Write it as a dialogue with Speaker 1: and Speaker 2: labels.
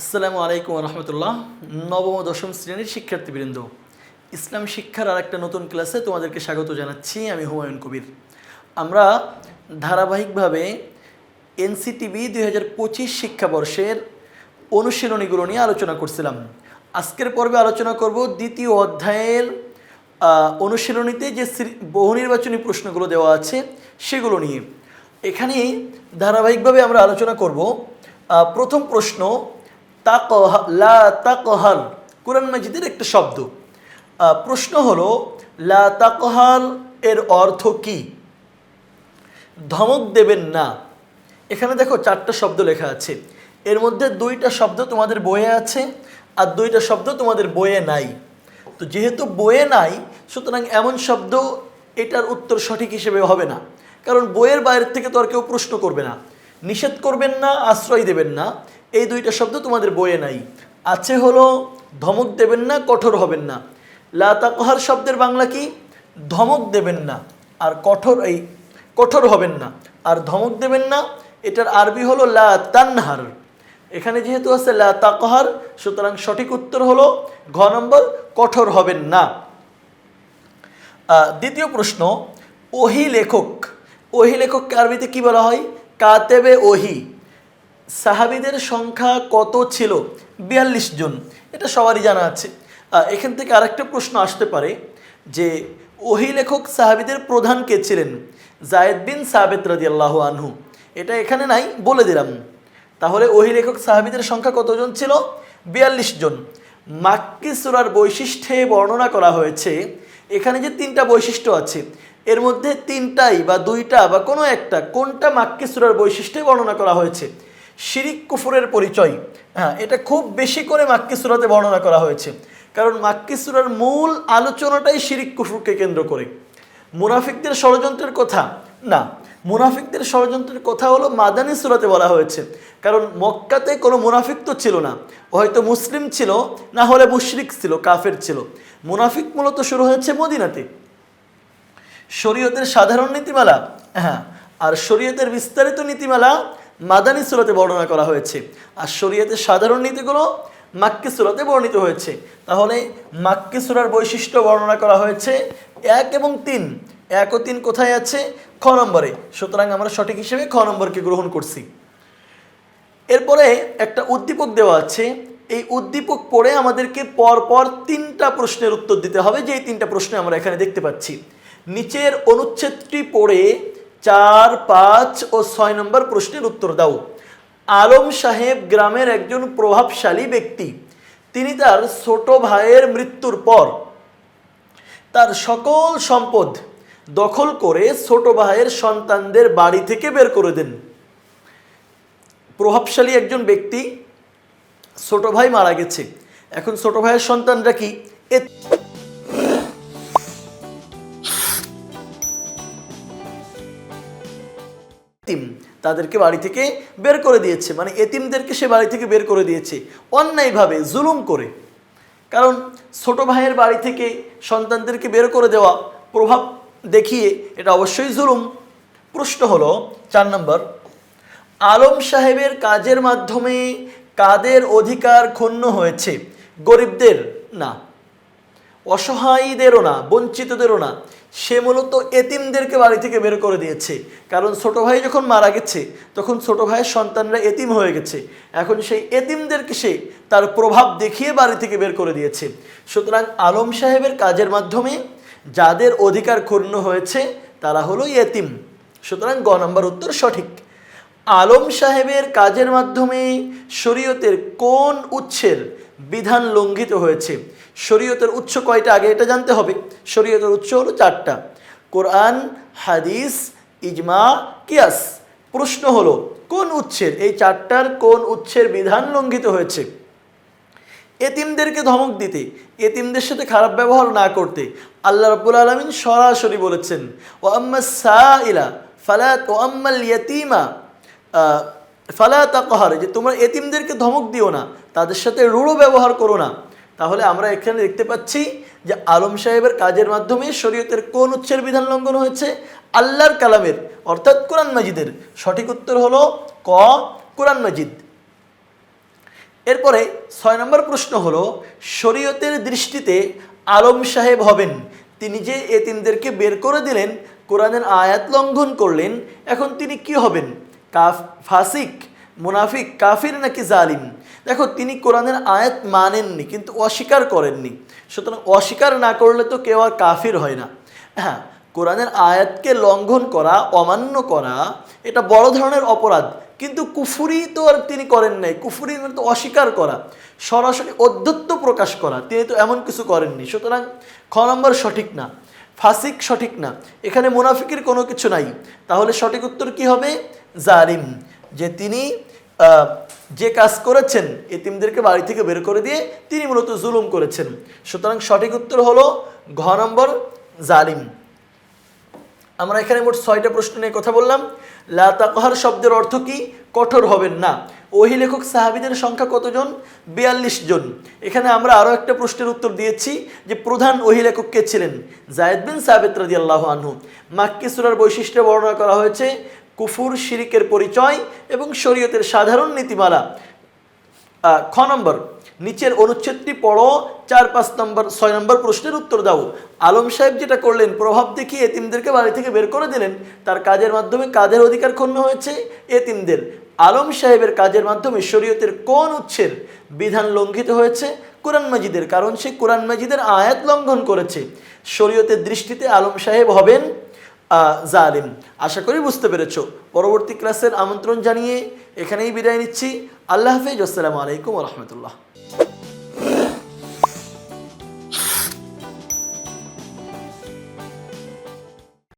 Speaker 1: আসসালামু আলাইকুম রহমতুল্লাহ। নবম ও দশম শ্রেণীর শিক্ষার্থীবৃন্দ, ইসলাম শিক্ষার আর একটা নতুন ক্লাসে তোমাদেরকে স্বাগত জানাচ্ছি। আমি হুমায়ুন কবির। আমরা ধারাবাহিকভাবে এনসিটিবি 2025 শিক্ষাবর্ষের অনুশীলনীগুলো নিয়ে আলোচনা করছিলাম। আজকের পর্বে আলোচনা করব দ্বিতীয় অধ্যায়ের অনুশীলনীতে যে বহু নির্বাচনী প্রশ্নগুলো দেওয়া আছে সেগুলো নিয়ে। এখানে ধারাবাহিকভাবে আমরা আলোচনা করব। প্রথম প্রশ্ন, লা তাকহার কুরআন মাজিদের একটা শব্দ। প্রশ্ন হলো, লা তাকহার এর অর্থ কি? ধমক দেবেন না। এখানে দেখো 4টা শব্দ লেখা আছে, এর মধ্যে 2টা শব্দ তোমাদের বইয়ে আছে আর 2টা শব্দ তোমাদের বইয়ে নাই। তো যেহেতু বইয়ে নাই, সুতরাং এমন শব্দ এটার উত্তর সঠিক হিসেবে হবে না, কারণ বইয়ের বাইরের থেকে তো আর কেউ প্রশ্ন করবে না। নিষেধ করবেন না, আশ্রয় দেবেন না, এই 2টা শব্দ তোমাদের বইয়ে নাই। আছে হলো ধমক দেবেন না, কঠোর হবেন না। লা তাকহার শব্দের বাংলা কি? ধমক দেবেন না আর কঠোর হবেন না আর ধমক দেবেন না। এটার আরবি হলো লা তানহার। এখানে যেহেতু আছে লা তাকহার, সুতরাং সঠিক উত্তর হলো ঘ নম্বর, কঠোর হবেন না। দ্বিতীয় প্রশ্ন, ওহি লেখক। ওহি লেখককে আরবিতে কি বলা হয়? কাতেবে ওহি। সাহাবীদের সংখ্যা কত ছিল? 42 জন। এটা সবারই জানা আছে। এখান থেকে আরেকটা প্রশ্ন আসতে পারে যে ওহি লেখক সাহাবীদের প্রধান কে ছিলেন? যায়েদ বিন সাবিত রাদিয়াল্লাহু আনহু। এটা এখানে নাই, বলে দিলাম। তাহলে ওহি লেখক সাহাবীদের সংখ্যা কতজন ছিল? 42 জন। মাক্কি সূরার বৈশিষ্ট্যে বর্ণনা করা হয়েছে, এখানে যে 3টা বৈশিষ্ট্য আছে এর মধ্যে 3টাই বা 2টা বা কোনো একটা, কোনটা মাক্কি সূরার বৈশিষ্ট্যে বর্ণনা করা হয়েছে? শিরিক কুফরের পরিচয়। এটা খুব বেশি করে মাক্কি সূরাতে বর্ণনা করা হয়েছে, কারণ মাক্কি সূরার মূল আলোচনাটাই শিরিক কুফরকে কেন্দ্র করে। মুনাফিকদের ষড়যন্ত্রের কথা না, মুনাফিকদের ষড়যন্ত্রের কথা হলো মাদানী সূরাতে বলা হয়েছে, কারণ মক্কাতে কোনো মুনাফিক তো ছিল না, হয়তো মুসলিম ছিল, না হলে মুশরিক ছিল, কাফের ছিল। মুনাফিক মূলত শুরু হয়েছে মদিনাতে। শরীয়তের সাধারণ নীতিমালা, আর শরীয়তের বিস্তারিত নীতিমালা মাদানী সূরাতে বর্ণনা করা হয়েছে, আর শরীয়তের সাধারণ নীতিগুলো মাক্কি সূরাতে বর্ণিত হয়েছে। তাহলে মাক্কি সূরার বৈশিষ্ট্য বর্ণনা করা হয়েছে 1 এবং 3। 1 ও 3 কোথায় আছে? খ নম্বরে। সুতরাং আমরা সঠিক হিসেবে খ নম্বরকে গ্রহণ করছি। এরপরে একটা উদ্দীপক দেওয়া আছে, এই উদ্দীপক পড়ে আমাদেরকে পরপর 3টা প্রশ্নের উত্তর দিতে হবে, যেই 3টা প্রশ্ন আমরা এখানে দেখতে পাচ্ছি। নিচের অনুচ্ছেদটি পড়ে 4, 5 ও 6 নম্বর প্রশ্নের উত্তর দাও। আলম সাহেব গ্রামের একজন প্রভাবশালী ব্যক্তি। তিনি তার ছোট ভাইয়ের মৃত্যুর পর তার সকল সম্পদ দখল করে ছোট ভাইয়ের সন্তানদের বাড়ি থেকে বের করে দেন। প্রভাবশালী একজন ব্যক্তি, ছোট ভাই মারা গেছে, এখন ছোট ভাইয়ের সন্তানরা কি? তাদেরকে বাড়ি থেকে বের করে দিয়েছে, মানে এতিমদেরকে সে বাড়ি থেকে বের করে দিয়েছে অন্যায়ভাবে, জুলুম করে। কারণ ছোট ভাইয়ের বাড়ি থেকে সন্তানদেরকে বের করে দেওয়া, প্রভাব দেখিয়ে, এটা অবশ্যই জুলুম। প্রশ্ন হলো 4 নম্বর, আলম সাহেবের কাজের মাধ্যমে কাদের অধিকার ক্ষুণ্ণ হয়েছে? গরিবদের না, অসহায়দেরও না, বঞ্চিতদেরও না। সে মূলত এতিমদেরকে বাড়ি থেকে বের করে দিয়েছে, কারণ ছোট ভাই যখন মারা গেছে তখন ছোট ভাইয়ের সন্তানরা এতিম হয়ে গেছে, এখন সেই এতিমদেরকে সে তার প্রভাব দেখিয়ে বাড়ি থেকে বের করে দিয়েছে। সুতরাং আলম সাহেবের কাজের মাধ্যমে যাদের অধিকার ক্ষুণ্ণ হয়েছে তারা হলো এতিম। সুতরাং গ নম্বর উত্তর সঠিক। আলম সাহেবের কাজের মাধ্যমে শরীয়তের কোন উৎসের বিধান লঙ্ঘিত হয়েছে? শরীয়তের উৎস কয়টা আগে এটা জানতে হবে। শরীয়তের উৎস হলো 4টা, কোরআন, হাদিস, ইজমা, কিয়াস। প্রশ্ন হলো কোন উৎসের, এই 4টার কোন উৎসের বিধান লঙ্ঘিত হয়েছে? এতিমদেরকে ধমক দিতে, এতিমদের সাথে খারাপ ব্যবহার না করতে আল্লাহ রাব্বুল আলামিন সরাসরি বলেছেন, ওয়া আম্মাস সাইলা ফালা তুআম্মাল ইয়াতীমা ফালা তাকহার, যে তোমরা এতিমদেরকে ধমক দিও না, তাদের সাথে রূঢ় ব্যবহার করো না। তাহলে আমরা এখানে দেখতে পাচ্ছি যে আলম সাহেবের কাজের মাধ্যমে শরীয়তের কোন উৎসের বিধান লঙ্ঘন হয়েছে? আল্লাহর কালামের, অর্থাৎ কোরআন মাজিদের। সঠিক উত্তর হলো ক, কোরআন মাজিদ। এরপরে 6 নম্বর প্রশ্ন হলো, শরীয়তের দৃষ্টিতে আলম সাহেব হবেন তিনি যে এতিমদেরকে বের করে দিলেন, কোরআনের আয়াত লঙ্ঘন করলেন, এখন তিনি কি হবেন? ফাসিক, মুনাফিক, কাফির নাকি জালিম? দেখো, তিনি কোরআনের আয়াত মানেননি কিন্তু অস্বীকার করেননি, সুতরাং অস্বীকার না করলে তো কেউ আর কাফির হয় না। হ্যাঁ, কোরআনের আয়াতকে লঙ্ঘন করা, অমান্য করা এটা বড় ধরনের অপরাধ, কিন্তু কুফুরি তো আর তিনি করেন নাই। কুফুরি মানে তো অস্বীকার করা, সরাসরি অধ্যত্ব প্রকাশ করা, তিনি তো এমন কিছু করেননি। সুতরাং খ নম্বর সঠিক না, ফাসিক সঠিক না, এখানে মুনাফিকের কোনো কিছু নাই। তাহলে সঠিক উত্তর কি হবে? জালিম, যে তিনি যে কাজ করেছেন এতিমদেরকে বাড়ি থেকে বের করে দিয়ে তিনি মূলত জুলুম করেছেন। সুতরাং সঠিক উত্তর হলো ঘ নম্বর, জালিম। আমরা এখানে মোট 6টা প্রশ্ন নিয়ে কথা বললাম। লা তাকহার শব্দের অর্থ কি? কঠোর হবেন না। ওহী লেখক সাহাবীদের সংখ্যা কতজন? 42 জন। এখানে আমরা আরও একটা প্রশ্নের উত্তর দিয়েছি যে প্রধান ওহী লেখক কে ছিলেন? যায়েদ বিন সাবিত রাদিয়াল্লাহু আনহু। মাক্কি সূরার বৈশিষ্ট্য বর্ণনা করা হয়েছে কুফুর, শিরিকের পরিচয় এবং শরীয়তের সাধারণ নীতিমালা। খ নম্বর, নিচের অনুচ্ছেদটি পড়ো, 4, 5 নম্বর 6 নম্বর প্রশ্নের উত্তর দাও। আলম সাহেব যেটা করলেন, প্রভাব দেখিয়ে এতিমদেরকে বাড়ি থেকে বের করে দিলেন, তার কাজের মাধ্যমে কাদের অধিকার ক্ষুণ্ণ হয়েছে? এতিমদের। আলম সাহেবের কাজের মাধ্যমে শরীয়তের কোন উৎসের বিধান লঙ্ঘিত হয়েছে? কোরআন মাজিদের, কারণ সে কোরআন মাজিদের আয়াত লঙ্ঘন করেছে। শরীয়তের দৃষ্টিতে আলম সাহেব হবেন জালিম। আশা করি বুঝতে পেরেছো। পরবর্তী ক্লাসের আমন্ত্রণ জানিয়ে এখানেই বিদায় নিচ্ছি। আল্লাহ হাফেজ, আসসালামু আলাইকুম ওয়া রাহমাতুল্লাহ।